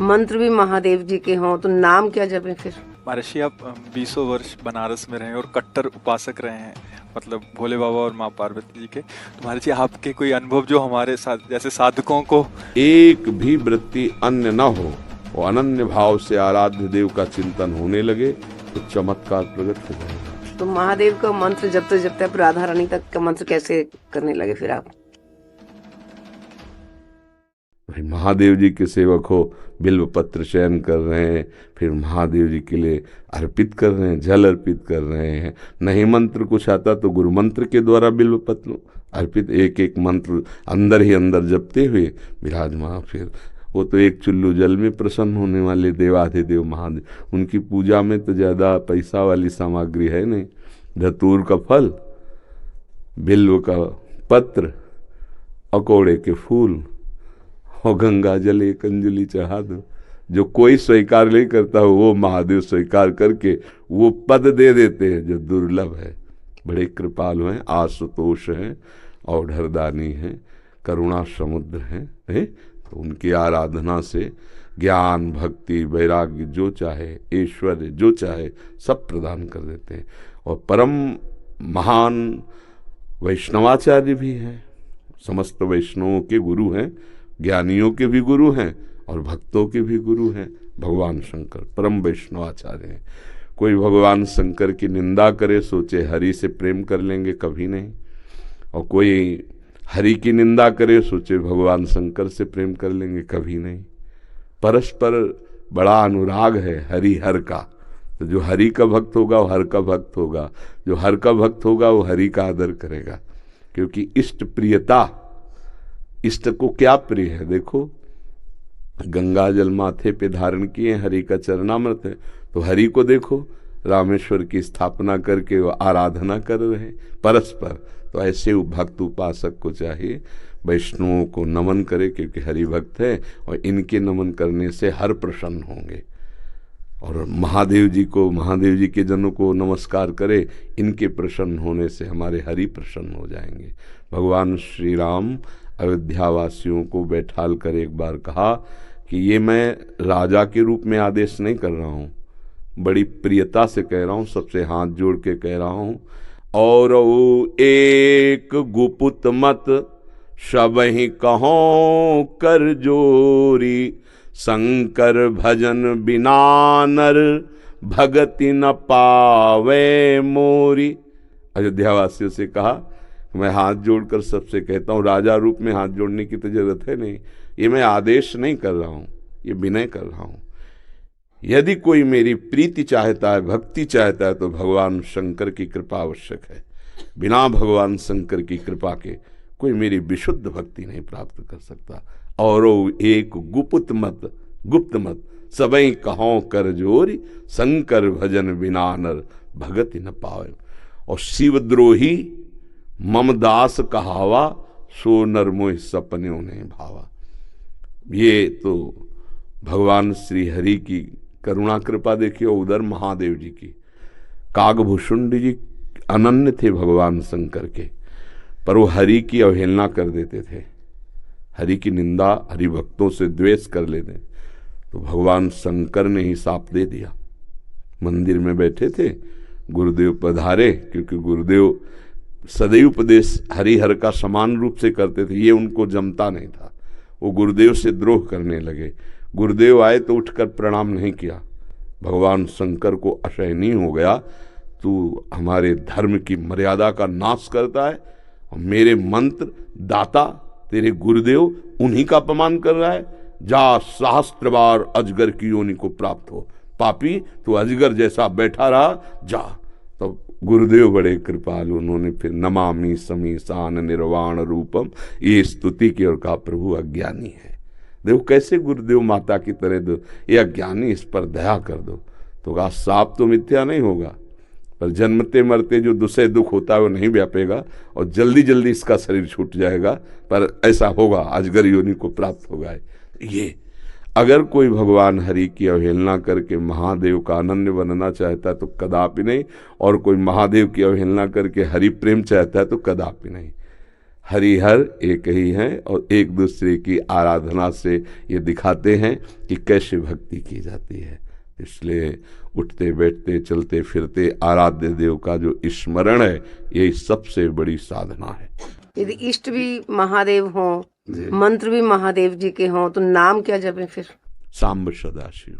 मंत्र भी महादेव जी के हों तो नाम क्या जपें फिर? महर्षि, आप 20 वर्ष बनारस में रहे और कट्टर उपासक रहे हैं, मतलब भोले बाबा और माँ पार्वती जी के। तो महर्षि, आपके कोई अनुभव जो हमारे साथ जैसे साधकों को एक भी वृत्ति अन्य न हो और अनन्य भाव से आराध्य देव का चिंतन होने लगे तो चमत्कार प्रकट हो जाएगा। तो महादेव का मंत्र जपते जपते आप राधा रानी तक का मंत्र कैसे करने लगे फिर आप? भाई, महादेव जी के सेवक हो, बिल्व पत्र चयन कर रहे हैं, फिर महादेव जी के लिए अर्पित कर रहे हैं, जल अर्पित कर रहे हैं। नहीं मंत्र कुछ आता तो गुरु मंत्र के द्वारा बिल्व पत्र अर्पित, एक एक मंत्र अंदर ही अंदर जपते हुए विराजमान। फिर वो तो एक चुल्लू जल में प्रसन्न होने वाले देवाधिदेव महादेव, उनकी पूजा में तो ज़्यादा पैसा वाली सामग्री है नहीं। धतूर का फल, बिल्व का पत्र, अकोड़े के फूल और गंगा जल एक अंजलि चढ़ा दो। जो कोई स्वीकार नहीं करता हो वो महादेव स्वीकार करके वो पद दे देते हैं जो दुर्लभ है। बड़े कृपालु हैं, आशुतोष हैं, औढ़रदानी हैं, करुणा समुद्र हैं। तो उनकी आराधना से ज्ञान, भक्ति, वैराग्य जो चाहे, ऐश्वर्य जो चाहे सब प्रदान कर देते हैं। और परम महान वैष्णवाचार्य भी हैं, समस्त वैष्णवों के गुरु हैं, ज्ञानियों के भी गुरु हैं और भक्तों के भी गुरु हैं। भगवान शंकर परम वैष्णवाचार्य हैं। कोई भगवान शंकर की निंदा करे सोचे हरि से प्रेम कर लेंगे, कभी नहीं। और कोई हरि की निंदा करे सोचे भगवान शंकर से प्रेम कर लेंगे, कभी नहीं। परस्पर बड़ा अनुराग है हरि हर का। तो जो हरि का भक्त होगा वो हर का भक्त होगा, जो हर का भक्त होगा वो हरि का आदर करेगा। क्योंकि इष्ट प्रियता, इष्ट को क्या प्रिय है? देखो, गंगा जल माथे पे धारण किए, हरि का चरणामृत है, तो हरि को देखो रामेश्वर की स्थापना करके वो आराधना कर रहे हैं परस्पर। तो ऐसे भक्त उपासक को चाहिए वैष्णवों को नमन करे, क्योंकि हरि भक्त है और इनके नमन करने से हर प्रसन्न होंगे। और महादेव जी को, महादेव जी के जनों को नमस्कार करे, इनके प्रसन्न होने से हमारे हरि प्रसन्न हो जाएंगे। भगवान श्री राम अयोध्यावासियों को बैठाल कर एक बार कहा कि ये मैं राजा के रूप में आदेश नहीं कर रहा हूँ, बड़ी प्रियता से कह रहा हूँ, सबसे हाथ जोड़ के कह रहा हूँ। और एक गुपुत मत सबहि कहो कर जोरी, शंकर भजन बिना नर भगति न पावे मोरी। अयोध्यावासियों से कहा, मैं हाथ जोड़कर सबसे कहता हूँ, राजा रूप में हाथ जोड़ने की तो जरूरत है नहीं, ये मैं आदेश नहीं कर रहा हूँ, ये विनय कर रहा हूँ। यदि कोई मेरी प्रीति चाहता है, भक्ति चाहता है, तो भगवान शंकर की कृपा आवश्यक है। बिना भगवान शंकर की कृपा के कोई मेरी विशुद्ध भक्ति नहीं प्राप्त कर सकता। और एक गुप्त मत, गुप्त मत सबई कहो कर जोरी, शंकर भजन बिना नर भगति न पावे। और शिवद्रोही मम दास कहावा, सो नर मोह सपन्यों ने भावा। ये तो भगवान श्री हरि की करुणा कृपा देखिए। उधर महादेव जी की, कागभूषुंड जी अनन्य थे भगवान शंकर के, पर वो हरि की अवहेलना कर देते थे, हरि की निंदा, हरि भक्तों से द्वेष कर लेते। तो भगवान शंकर ने ही साप दे दिया। मंदिर में बैठे थे, गुरुदेव पधारे, क्योंकि गुरुदेव सदैव उपदेश हरिहर का समान रूप से करते थे, ये उनको जमता नहीं था। वो गुरुदेव से द्रोह करने लगे। गुरुदेव आए तो उठकर प्रणाम नहीं किया। भगवान शंकर को असहनीय हो गया, तू हमारे धर्म की मर्यादा का नाश करता है और मेरे मंत्र दाता तेरे गुरुदेव उन्हीं का अपमान कर रहा है। जा, सहस्त्र बार अजगर की योनि को प्राप्त हो, पापी तू अजगर जैसा बैठा रहा, जा। तो गुरुदेव बड़े कृपालु, उन्होंने फिर नमामि समीसान निर्वाण रूपम ये स्तुति की और कहा, प्रभु अज्ञानी है। देखो कैसे गुरुदेव माता की तरह दो, ये अज्ञानी, इस पर दया कर दो। तो कहा, साप तो मिथ्या नहीं होगा, पर जन्मते मरते जो दूसरे दुख होता है वो नहीं व्यापेगा और जल्दी जल्दी इसका शरीर छूट जाएगा, पर ऐसा होगा, अजगर योनि को प्राप्त होगा। ये अगर कोई भगवान हरि की अवहेलना करके महादेव का अनन्य बनना चाहता है तो कदापि नहीं, और कोई महादेव की अवहेलना करके हरि प्रेम चाहता है तो कदापि नहीं। हरिहर एक ही हैं और एक दूसरे की आराधना से ये दिखाते हैं कि कैसे भक्ति की जाती है। इसलिए उठते बैठते चलते फिरते आराध्य देव का जो स्मरण है, यही सबसे बड़ी साधना है। यदि इष्ट भी महादेव हों, जी। मंत्र भी महादेव जी के हों, तो नाम क्या जपें फिर? सांब सदाशिव,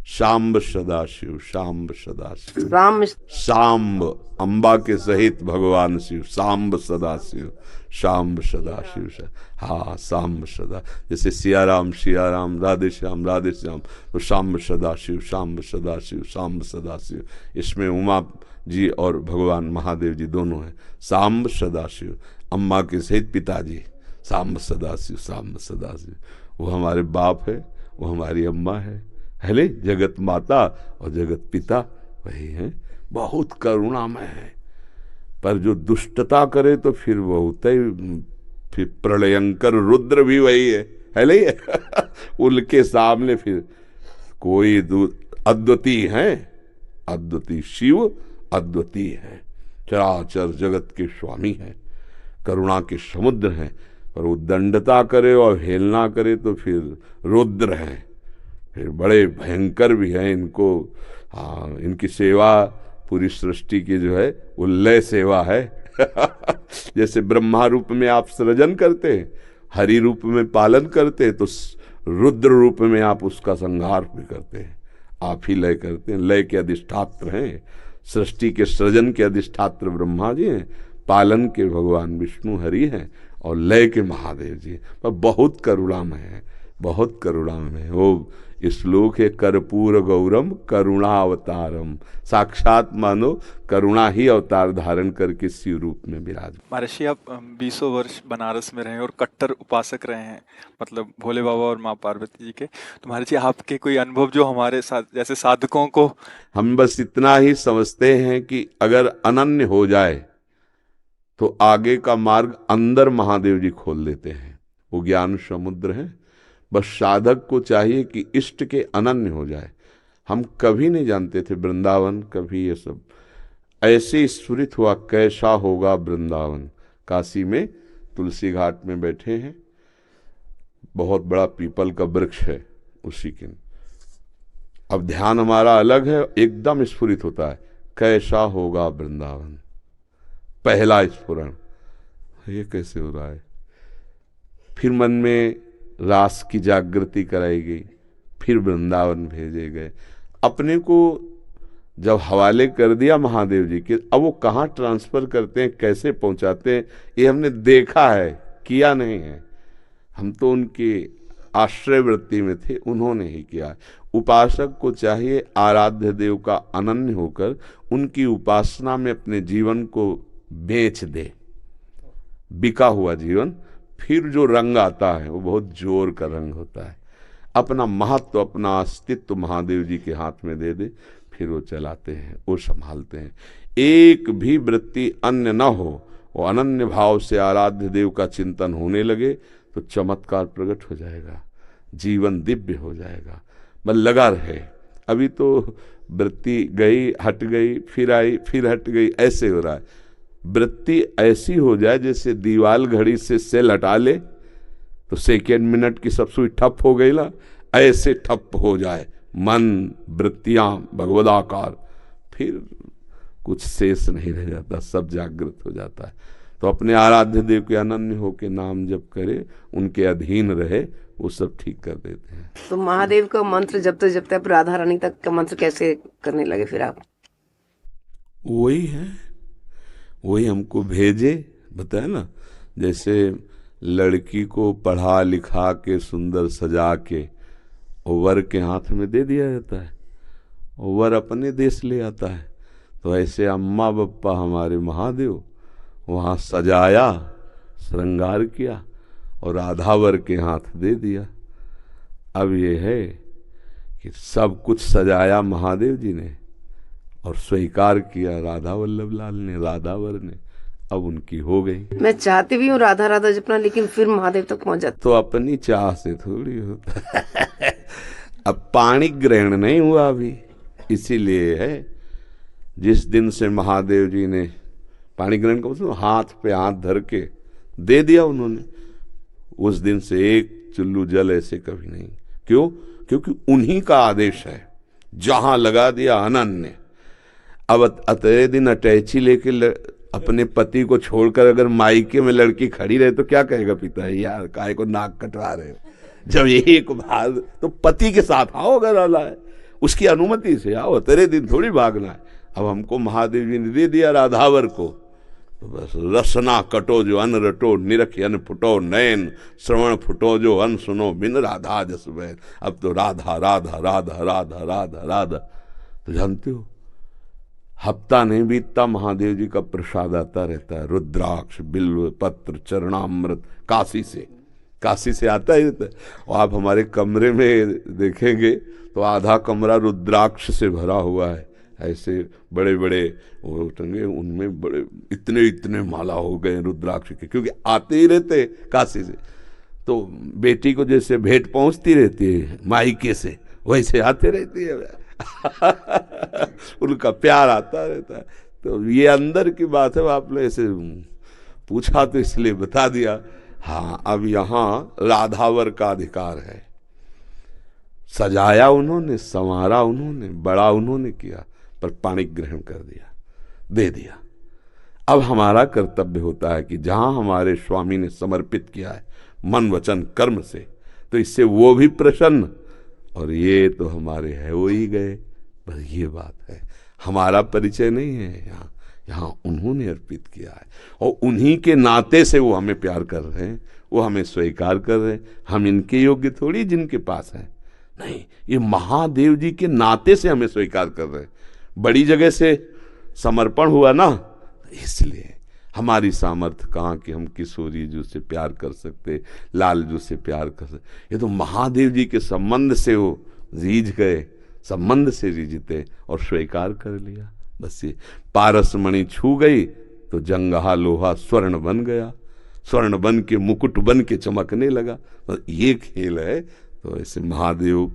सांब सदाशिव, सांब सदाशिव। राम सांब अंबा के सहित भगवान शिव, सांब सदाशिव, सांब सदाशिव। हाँ, सांब सदा, जैसे सिया राम, राधे श्याम, तो सांब सदाशिव, सांब सदाशिव, सांब सदाशिव। इसमें उमा जी और भगवान महादेव जी दोनों हैं। सांब सदाशिव, अम्मा के सहित पिताजी, सांब सदाशिव, सांब सदाशिव। वो हमारे बाप है, वो हमारी अम्मा है ले, जगत माता और जगत पिता वही है। बहुत करुणामय है, पर जो दुष्टता करे तो फिर बहुत ही, फिर प्रलयंकर रुद्र भी वही है ले। उनके सामने फिर कोई अद्वितीय है, अद्वितीय शिव अद्वितीय है, चराचर जगत के स्वामी है, करुणा के समुद्र हैं। पर वो दंडता करे और हेलना करे तो फिर रुद्र हैं, फिर बड़े भयंकर भी हैं। इनको हाँ, इनकी सेवा पूरी सृष्टि की जो है वो लय सेवा है। जैसे ब्रह्मा रूप में आप सृजन करते हैं, हरि रूप में पालन करते हैं, तो रुद्र रूप में आप उसका संहार भी करते हैं। आप ही लय करते हैं, लय के अधिष्ठात्र हैं। सृष्टि के सृजन के अधिष्ठात्र ब्रह्मा जी हैं, पालन के भगवान विष्णु हरि हैं और लय के महादेव जी। पर बहुत करुणामय है, बहुत करुणामय है। वो श्लोक है, कर्पूर गौरम करुणावतारम, साक्षात मानो करुणा ही अवतार धारण करके शिव रूप में विराज। महर्षि, आप 20 वर्ष बनारस में रहे और कट्टर उपासक रहे हैं, मतलब भोले बाबा और माँ पार्वती जी के। तो महर्षि, आपके कोई अनुभव जो हमारे साथ जैसे साधकों को, हम बस इतना ही समझते हैं कि अगर अनन्य हो जाए तो आगे का मार्ग अंदर महादेव जी खोल देते हैं। वो ज्ञान समुद्र है, बस साधक को चाहिए कि इष्ट के अनन्य हो जाए। हम कभी नहीं जानते थे वृंदावन, कभी ये सब ऐसे स्फुरित हुआ कैसा होगा वृंदावन। काशी में तुलसी घाट में बैठे हैं, बहुत बड़ा पीपल का वृक्ष है उसी के, अब ध्यान हमारा अलग है, एकदम स्फुरित होता है कैसा होगा वृंदावन। पहला स्फुरण, ये कैसे हो रहा है। फिर मन में रास की जागृति कराई गई, फिर वृंदावन भेजे गए। अपने को जब हवाले कर दिया महादेव जी के, अब वो कहाँ ट्रांसफर करते हैं, कैसे पहुंचाते हैं, ये हमने देखा है, किया नहीं है। हम तो उनके आश्रय वृत्ति में थे, उन्होंने ही किया। उपासक को चाहिए आराध्य देव का अनन्य होकर उनकी उपासना में अपने जीवन को बेच दे। बिका हुआ जीवन, फिर जो रंग आता है वो बहुत जोर का रंग होता है। अपना महत्व, अपना अस्तित्व महादेव जी के हाथ में दे दे, फिर वो चलाते हैं, वो संभालते हैं। एक भी वृत्ति अन्य न हो, वो अनन्य भाव से आराध्य देव का चिंतन होने लगे तो चमत्कार प्रकट हो जाएगा, जीवन दिव्य हो जाएगा। बस लगा रहे। अभी तो वृत्ति गई, हट गई, फिर आई, फिर हट गई, ऐसे हो रहा है। वृत्ति ऐसी हो जाए जैसे दीवाल घड़ी से सेल हटा ले तो सेकेंड मिनट की सब सुई ठप हो गई ना, ऐसे ठप हो जाए मन, वृत्तियां भगवदाकार, फिर कुछ शेष नहीं रह जाता, सब जागृत हो जाता है। तो अपने आराध्य देव के अनन्य होके नाम जप करे, उनके अधीन रहे, वो सब ठीक कर देते हैं। तो महादेव का मंत्र जपते जपते आप राधा रानी तक का मंत्र कैसे करने लगे फिर आप? वही है, वही हमको भेजे, बताया ना। जैसे लड़की को पढ़ा लिखा के सुंदर सजा के वर के हाथ में दे दिया जाता है, वर अपने देश ले आता है। तो ऐसे अम्मा बप्पा हमारे महादेव वहाँ सजाया, श्रृंगार किया और राधावर के हाथ दे दिया। अब ये है कि सब कुछ सजाया महादेव जी ने और स्वीकार किया राधा वल्लभ लाल ने, राधावर ने, अब उनकी हो गई। मैं चाहती भी हूँ राधा राधा जपना, लेकिन फिर महादेव तक पहुंच जाता। तो अपनी चाह से थोड़ी होता है। अब पाणी ग्रहण नहीं हुआ अभी, इसीलिए है जिस दिन से महादेव जी ने पाणी ग्रहण को हाथ पे हाथ धर के दे दिया उन्होंने। उस दिन से एक चुल्लू जल ऐसे कभी नहीं। क्यों? क्योंकि उन्हीं का आदेश है, जहां लगा दिया अनन्य। अब अतरे दिन अटैची लेके अपने पति को छोड़कर अगर मायके में लड़की खड़ी रहे तो क्या कहेगा पिता, यार काय को नाक कटवा रहे हो। जब एक भाग तो पति के साथ आओ, अगर आला है उसकी अनुमति से आओ, तेरे दिन थोड़ी भागना है। अब हमको महादेव जी ने दे दिया राधावर को, तो बस रसना कटो जो अन रटो, निरख अन फुटो नयन, श्रवण फुटो जो अन सुनो, बिन राधा जस बैन। अब तो राधा राधा राधा राधा राधा राधा। तो जानते हो, हफ्ता नहीं बीतता महादेव जी का प्रसाद आता रहता है, रुद्राक्ष, बिल्व पत्र, चरणामृत, काशी से आता ही रहता है। और आप हमारे कमरे में देखेंगे तो आधा कमरा रुद्राक्ष से भरा हुआ है। ऐसे बड़े बड़े वो टंगे, उनमें बड़े इतने इतने माला हो गए रुद्राक्ष के, क्योंकि आते ही रहते काशी से। तो बेटी को जैसे भेंट पहुंचती रहती है मायके से, वैसे आते रहती है उनका प्यार आता रहता है। तो ये अंदर की बात है, आपने ऐसे पूछा तो इसलिए बता दिया। हाँ, अब यहाँ राधावर का अधिकार है। सजाया उन्होंने, संवारा उन्होंने, बड़ा उन्होंने किया, पर पाणी ग्रहण कर दिया, दे दिया। अब हमारा कर्तव्य होता है कि जहां हमारे स्वामी ने समर्पित किया है मन वचन कर्म से, तो इससे वो भी प्रसन्न, और ये तो हमारे है वो ही गए। बस ये बात है, हमारा परिचय नहीं है यहाँ, यहाँ उन्होंने अर्पित किया है, और उन्हीं के नाते से वो हमें प्यार कर रहे हैं, वो हमें स्वीकार कर रहे हैं। हम इनके योग्य थोड़ी जिनके पास है, नहीं, ये महादेव जी के नाते से हमें स्वीकार कर रहे हैं। बड़ी जगह से समर्पण हुआ ना, इसलिए हमारी सामर्थ्य कहाँ कि हम किशोरी जी से प्यार कर सकते, लाल जी से प्यार कर सकते। ये तो महादेव जी के संबंध से वो रीझ गए, संबंध से रीझते और स्वीकार कर लिया। बस ये पारस मणि छू गई तो जंगहा लोहा स्वर्ण बन गया, स्वर्ण बन के मुकुट बन के चमकने लगा। तो ये खेल है। तो ऐसे महादेव